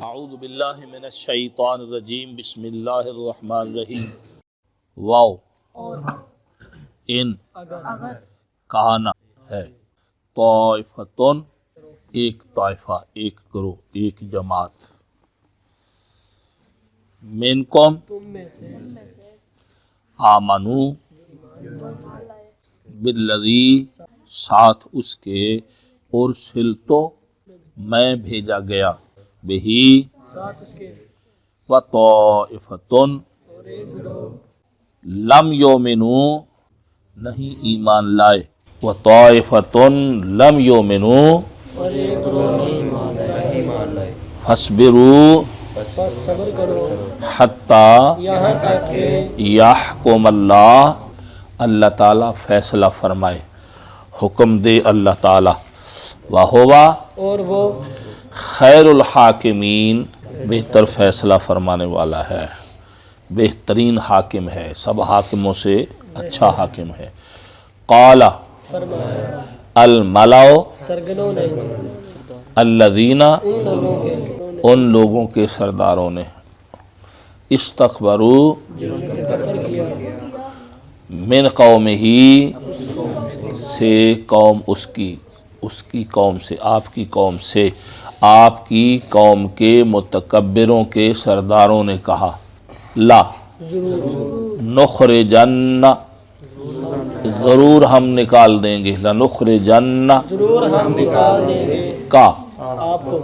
اعوذ باللہ من الشیطان الرجیم بسم اللہ الرحمن الرحیم واو ان کہانا ہے طائفتن ایک طائفہ ایک گروہ ایک جماعت منکم آمنو بالذی ساتھ اس کے ارسلتو میں بھیجا گیا بہی و طائفتن لم یؤمنو نہیں ایمان لائے و طائفتن لم یؤمنو فاصبروا حتی یحکم اللہ اللہ تعالیٰ فیصلہ فرمائے حکم دے اللہ تعالیٰ وہوا اور وہ خیر الحاکمین بہتر فیصلہ فرمانے والا ہے بہترین حاکم ہے سب حاکموں سے اچھا حاکم ہے قال فرمایا الملأ سرگنوں نے الذین ان لوگوں کے سرداروں نے استکبروا من قومہ سے قوم اس کی قوم سے آپ کی قوم سے آپ کی قوم کے متکبروں کے سرداروں نے کہا لا نخرجن ضرور ہم نکال دیں گے لنخرجن ضرور ہم نکال دیں گے کا آپ کو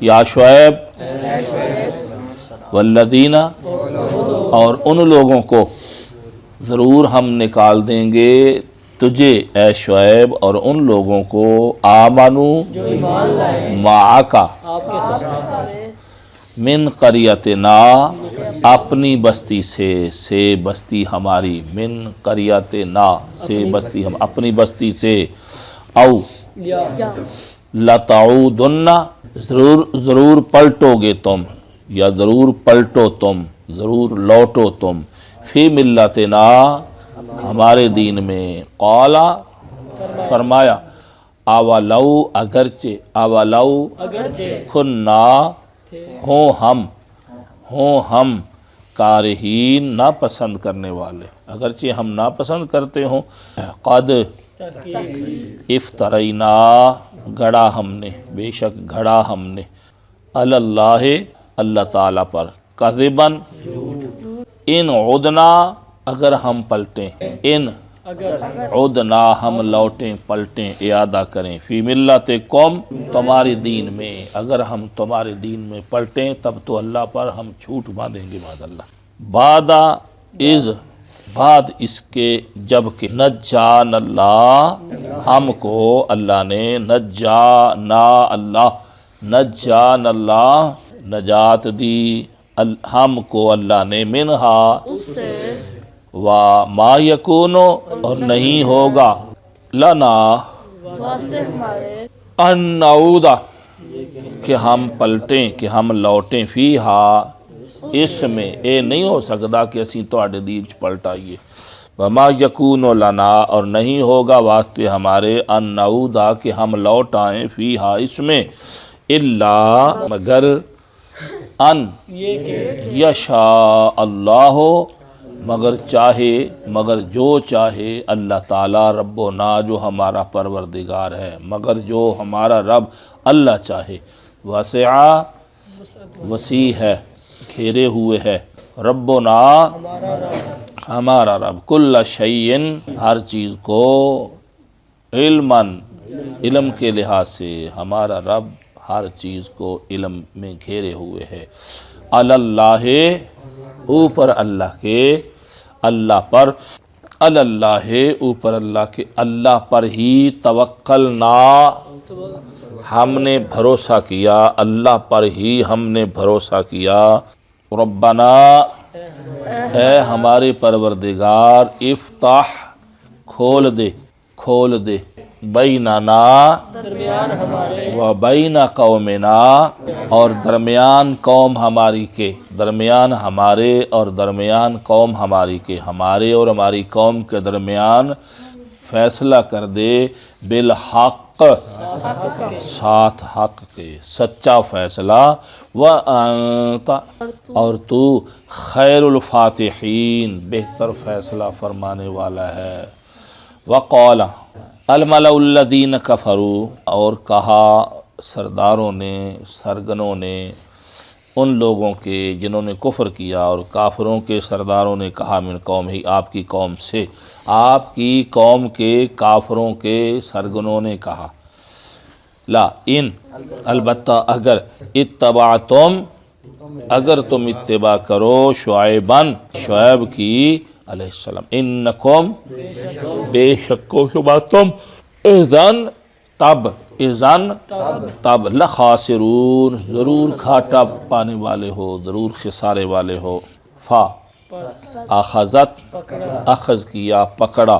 یا شعیب والذین اور ان لوگوں کو ضرور ہم نکال دیں گے تجھے اے شعیب اور ان لوگوں کو آمنو جو ایمان لائے معاکا آپ کے ساتھ من قریتنا اپنی بستی سے بستی ہماری من قریتنا سے بستی ہم اپنی بستی سے او یا لتعودن ضرور پلٹو گے تم یا ضرور پلٹو تم ضرور لوٹو تم فی ملتنا ہمارے دین میں قالا فرمایا اولو اگرچہ کھنا ہوں ہم کارہین ناپسند کرنے والے اگرچہ ہم ناپسند کرتے ہوں قد افترینا گھڑا ہم نے بے شک گھڑا ہم نے اللہ اللہ تعالیٰ پر کذبن ان عدنا اگر ہم پلٹیں ان عدنا ہم لوٹیں پلٹیں اعادہ کریں فی ملت قوم تمہارے دین میں اگر ہم تمہارے دین میں پلٹیں تب تو اللہ پر ہم جھوٹ باندھیں گے معاذ اللہ بعد اس کے جب کہ نجان اللہ ہم کو اللہ نے نجان اللہ نجات دی ہم کو اللہ نے منہا وما یکونو اور نہیں ہوگا لنا ان نعود کہ ہم پلٹیں کہ ہم لوٹیں فیہا اس میں اے نہیں ہو سکتا کہ اسی تواڈے دین چ پلٹ آئیے وما یکونو لنا اور نہیں ہوگا واسطے ہمارے ان نعود کہ ہم لوٹ آئیں فیہا اس میں الا مگر ان یشاء اللہ مگر جو چاہے اللہ تعالیٰ ربنا جو ہمارا پروردگار ہے مگر جو ہمارا رب اللہ چاہے وسع وسیع ہے گھیرے ہوئے ہے ربنا ہمارا رب کل شیء ہر چیز کو علم کے لحاظ سے ہمارا رب ہر چیز کو علم میں گھیرے ہوئے ہے اللہ اوپر اللہ کے اللہ پر اللہ اوپر اللہ کے اللہ پر ہی توکلنا ہم نے بھروسہ کیا اللہ پر ہی ہم نے بھروسہ کیا ربنا اے ہمارے پروردگار افتح کھول دے بیننا و بین قومنا اور درمیان قوم ہماری کے درمیان ہمارے اور درمیان قوم ہماری کے ہمارے اور ہماری قوم کے درمیان فیصلہ کر دے بالحق حق ساتھ حق کے سچا فیصلہ وانت اور تو خیر الفاتحین بہتر فیصلہ فرمانے والا ہے۔ وقال الملأ الذین کفروا اور کہا سرداروں نے سرگنوں نے ان لوگوں کے جنہوں نے کفر کیا اور کافروں کے سرداروں نے کہا من قوم ہی آپ کی قوم سے، آپ کی قوم کے کافروں کے سرگنوں نے کہا لا ان البتہ اگر اتبعتم اگر تم اتباع کرو شعیب کی علیہ السلام انکم بے شک و شبہ تم اذن تب لخاسرون ضرور گھاٹا پانے والے ہو، ضرور خسارے والے ہو۔ اخذت اخذ کیا پکڑا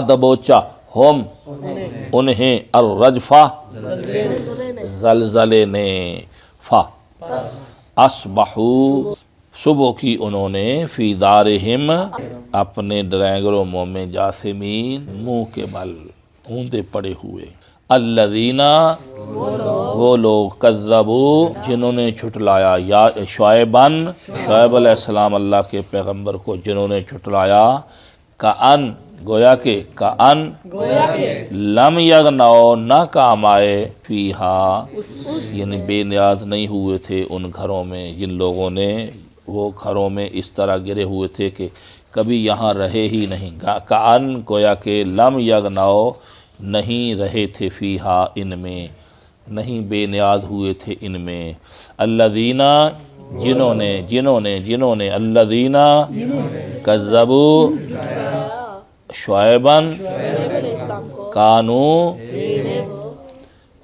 دبوچا ہم انہیں الرجفہ زلزلے نے اصبحوا صبح کی انہوں نے فی دارہم اپنے ڈرینگروں میں جاثمین منہ کے بل اوندے پڑے ہوئے۔ الذین وہ لوگ کذبوا جنہوں نے جھٹلایا یا شعیب علیہ السلام اللہ کے پیغمبر کو جنہوں نے جھٹلایا کأن گویا کہ لم یغنوا نہ کام آئے فیہا یعنی بے نیاز نہیں ہوئے تھے ان گھروں میں جن لوگوں نے وہ گھروں میں اس طرح گرے ہوئے تھے کہ کبھی یہاں رہے ہی نہیں، کأن گویا کہ لم یغنوا نہیں رہے تھے فیہا ان میں، نہیں بے نیاز ہوئے تھے ان میں۔ الذین جنہوں نے الذین کذبوا شعیبا کانوا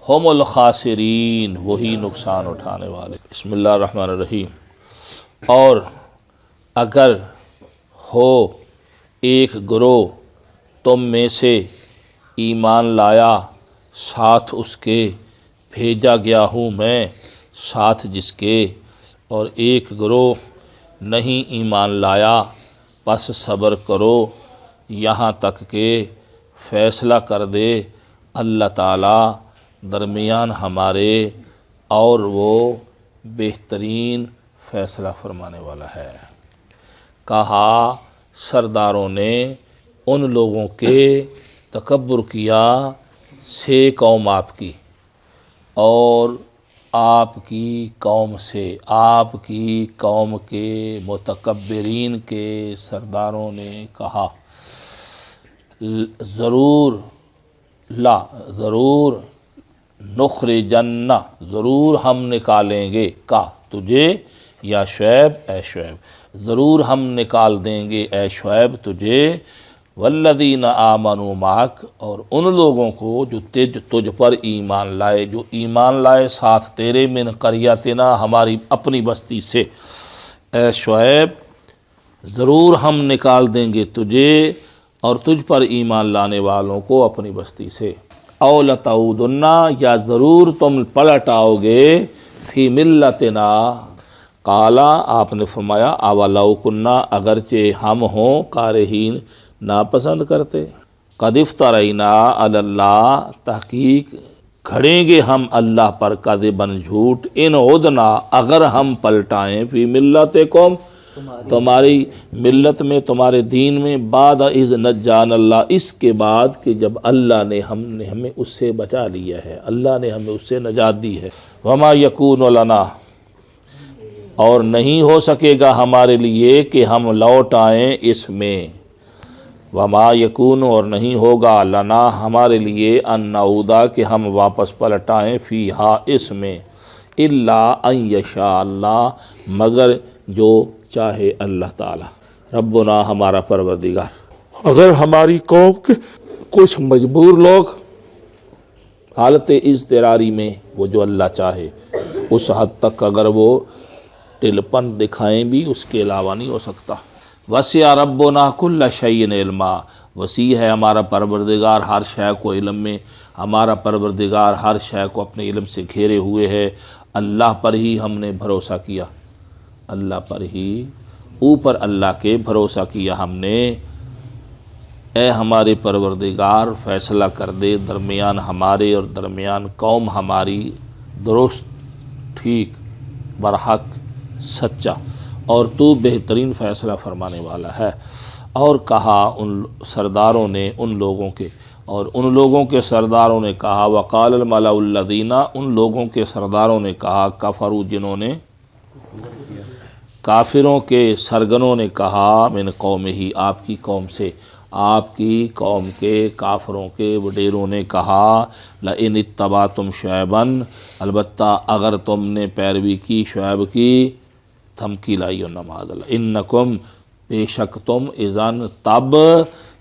ہم الخاسرین وہی نقصان اٹھانے والے۔ بسم اللہ الرحمن الرحیم۔ اور اگر ہو ایک گروہ تم میں سے ایمان لایا ساتھ اس کے بھیجا گیا ہوں میں ساتھ جس کے، اور ایک گروہ نہیں ایمان لایا پس صبر کرو یہاں تک کہ فیصلہ کر دے اللہ تعالیٰ درمیان ہمارے، اور وہ بہترین فیصلہ فرمانے والا ہے۔ کہا سرداروں نے ان لوگوں کے تکبر کیا سے قوم آپ کی، اور آپ کی قوم سے آپ کی قوم کے متکبرین کے سرداروں نے کہا ضرور نخرجن ضرور ہم نکالیں گے کا تجھے یا شعیب اے شعیب ضرور ہم نکال دیں گے اے شعیب تجھے والذین آمنوا معک اور ان لوگوں کو جو تجھ پر ایمان لائے، جو ایمان لائے ساتھ تیرے من قریتنا ہماری اپنی بستی سے، اے شعیب ضرور ہم نکال دیں گے تجھے اور تجھ پر ایمان لانے والوں کو اپنی بستی سے۔ او لتعودن یا ضرور تم پلٹ آؤ گے فی ملتنا، قالا آپ نے فرمایا اولو کننا اگرچہ ہم ہوں کارہین ناپسند کرتے، قد افترینا علی اللہ تحقیق کھڑیں گے ہم اللہ پر کذباً جھوٹ، ان عدنا اگر ہم پلٹائیں فی ملتکم تمہاری ملت میں تمہارے دین میں بعد اذ نجانا اللہ اس کے بعد کہ جب اللہ نے ہمیں اس سے بچا لیا ہے، اللہ نے ہمیں اس سے نجات دی ہے۔ وما یکون لنا اور نہیں ہو سکے گا ہمارے لیے کہ ہم لوٹ آئیں اس میں، وما یکون اور نہیں ہوگا لنا ہمارے لیے ان نعودا کہ ہم واپس پلٹائیں فیہا اس میں، الا ان یشاء اللہ مگر جو چاہے اللہ تعالی، ربنا ہمارا پروردگار۔ اگر ہماری قوم کے کچھ مجبور لوگ حالت اضطراری میں وہ جو اللہ چاہے اس حد تک اگر وہ ٹل پن دکھائیں بھی اس کے علاوہ نہیں ہو سکتا۔ وسع ربنا کل شیء علما وسیع ہے ہمارا پروردگار ہر شے کو علم میں، ہمارا پروردگار ہر شے کو اپنے علم سے گھیرے ہوئے ہے۔ اللہ پر ہی ہم نے بھروسہ کیا، اللہ پر ہی اوپر اللہ کے بھروسہ کیا ہم نے، اے ہمارے پروردگار فیصلہ کر دے درمیان ہمارے اور درمیان قوم ہماری درست، ٹھیک، برحق، سچا، اور تو بہترین فیصلہ فرمانے والا ہے۔ اور کہا ان سرداروں نے ان لوگوں کے، اور ان لوگوں کے سرداروں نے کہا، وقال الملأ الذین، ان لوگوں کے سرداروں نے کہا، کفروا، جنہوں نے کافروں کے سرگنوں نے کہا، من قومہ، آپ کی قوم سے، آپ کی قوم کے کافروں کے وڈیروں نے کہا، لئن اتبعتم شعیبا، البتہ اگر تم نے پیروی کی شعیب کی، دھمکی لائی اور نماز اللہ، انکم، بے شک تم، اذن تب،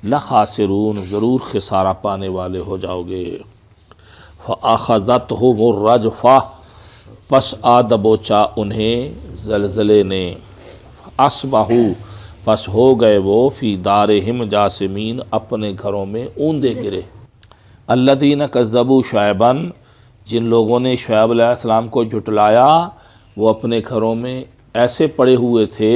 لخاسرون، ضرور خسارہ پانے والے ہو جاؤ گے۔ فاخذتہم الرجفہ، پس آ دبوچا انہیں زلزلے نے، اصبحوا، پس ہو گئے وہ، فی دارہم جاثمین، اپنے گھروں میں اوندے گرے۔ الذین کذبوا شعیبا، جن لوگوں نے شعیب علیہ السلام کو جھٹلایا، وہ اپنے گھروں میں ایسے پڑے ہوئے تھے،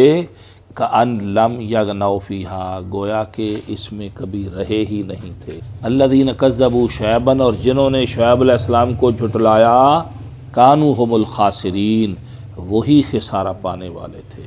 کأن لم یغنوا فیہا، گویا کہ اس میں کبھی رہے ہی نہیں تھے۔ الذین کذبوا شعیبا، اور جنہوں نے شعیب علیہ السلام کو جھٹلایا، کانوا ھم الخاسرین، وہی خسارہ پانے والے تھے۔